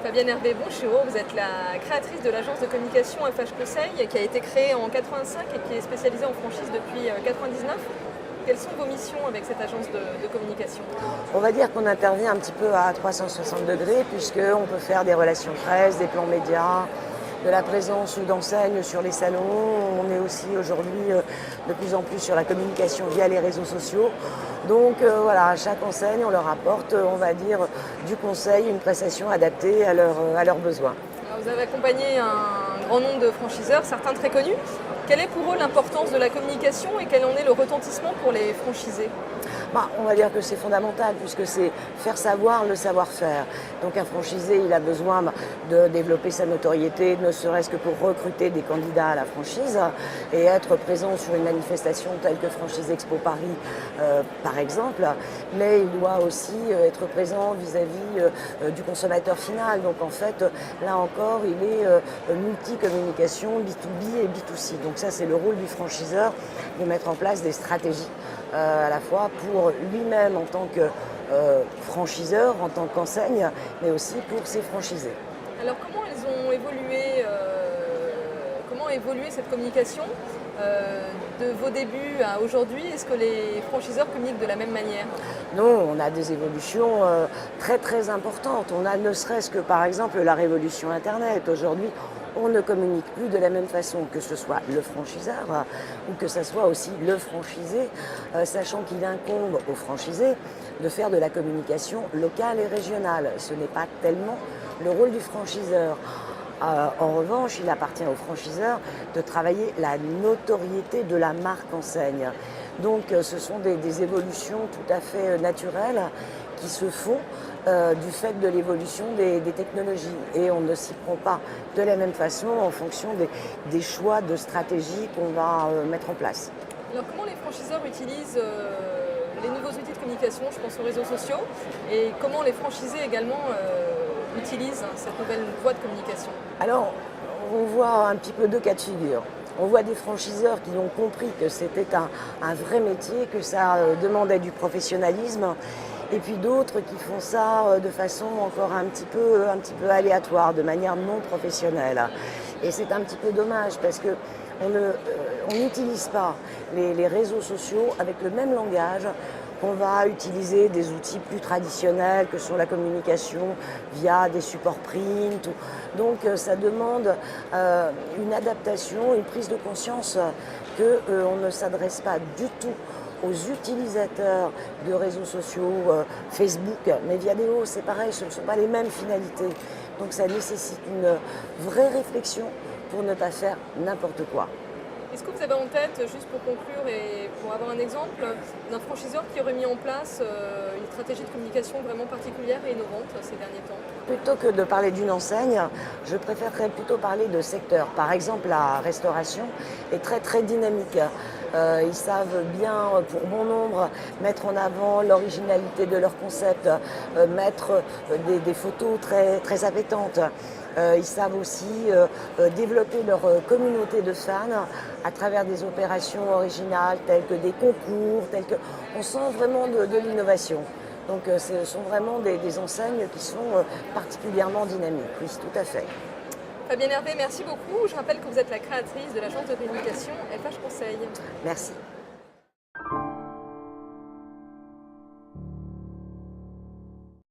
Fabienne Hervé-Bonchiro, vous êtes la créatrice de l'agence de communication FH Conseil qui a été créée en 85 et qui est spécialisée en franchise depuis 99. Quelles sont vos missions avec cette agence de communication? On va dire qu'on intervient un petit peu à 360 degrés puisqu'on peut faire des relations presse, des plans médias, de la présence d'enseignes sur les salons. On est aussi aujourd'hui de plus en plus sur la communication via les réseaux sociaux. Donc voilà, à chaque enseigne, on leur apporte, on va dire, du conseil, une prestation adaptée à leurs besoins. Alors, vous avez accompagné un grand nombre de franchiseurs, certains très connus. Quelle est pour eux l'importance de la communication et quel en est le retentissement pour les franchisés? On va dire que c'est fondamental puisque c'est faire savoir le savoir-faire. Donc un franchisé, il a besoin de développer sa notoriété, ne serait-ce que pour recruter des candidats à la franchise et être présent sur une manifestation telle que Franchise Expo Paris, par exemple. Mais il doit aussi être présent vis-à-vis du consommateur final. Donc en fait, là encore, il est multi-communication, B2B et B2C. Donc ça, c'est le rôle du franchiseur de mettre en place des stratégies à la fois pour lui-même en tant que franchiseur, en tant qu'enseigne, mais aussi pour ses franchisés. Alors comment elles ont évolué, comment a évolué cette communication de vos débuts à aujourd'hui? Est-ce que les franchiseurs communiquent de la même manière? Non, on a des évolutions très très importantes. On a ne serait-ce que par exemple la révolution Internet. Aujourd'hui, on ne communique plus de la même façon, que ce soit le franchiseur ou que ce soit aussi le franchisé, sachant qu'il incombe au franchisé de faire de la communication locale et régionale. Ce n'est pas tellement le rôle du franchiseur. En revanche, il appartient au franchiseur de travailler la notoriété de la marque enseigne. Donc ce sont des évolutions tout à fait naturelles qui se font du fait de l'évolution des technologies. Et on ne s'y prend pas de la même façon en fonction des choix de stratégie qu'on va mettre en place. Alors comment les franchiseurs utilisent les nouveaux outils de communication, je pense aux réseaux sociaux, et comment les franchisés également utilisent cette nouvelle voie de communication? Alors, on voit un petit peu deux cas de figure. On voit des franchiseurs qui ont compris que c'était un vrai métier, que ça demandait du professionnalisme, et puis d'autres qui font ça de façon encore un petit peu aléatoire, de manière non professionnelle. Et c'est un petit peu dommage parce que on n'utilise pas les réseaux sociaux avec le même langage qu'on va utiliser des outils plus traditionnels que sont la communication via des supports print. Donc ça demande une adaptation, une prise de conscience qu'on ne s'adresse pas du tout aux utilisateurs de réseaux sociaux, Facebook, mais Viadeo, c'est pareil, ce ne sont pas les mêmes finalités. Donc ça nécessite une vraie réflexion pour ne pas faire n'importe quoi. Est-ce que vous avez en tête, juste pour conclure et pour avoir un exemple, d'un franchiseur qui aurait mis en place une stratégie de communication vraiment particulière et innovante ces derniers temps? Plutôt que de parler d'une enseigne, je préférerais plutôt parler de secteur. Par exemple, la restauration est très très dynamique. Ils savent bien, pour bon nombre, mettre en avant l'originalité de leur concept, mettre des photos très, très appétantes. Ils savent aussi développer leur communauté de fans à travers des opérations originales telles que des concours, on sent vraiment de l'innovation. Donc ce sont vraiment des enseignes qui sont particulièrement dynamiques, oui, tout à fait. Fabienne Hervé, merci beaucoup. Je rappelle que vous êtes la créatrice de l'agence de communication FH Conseil. Merci.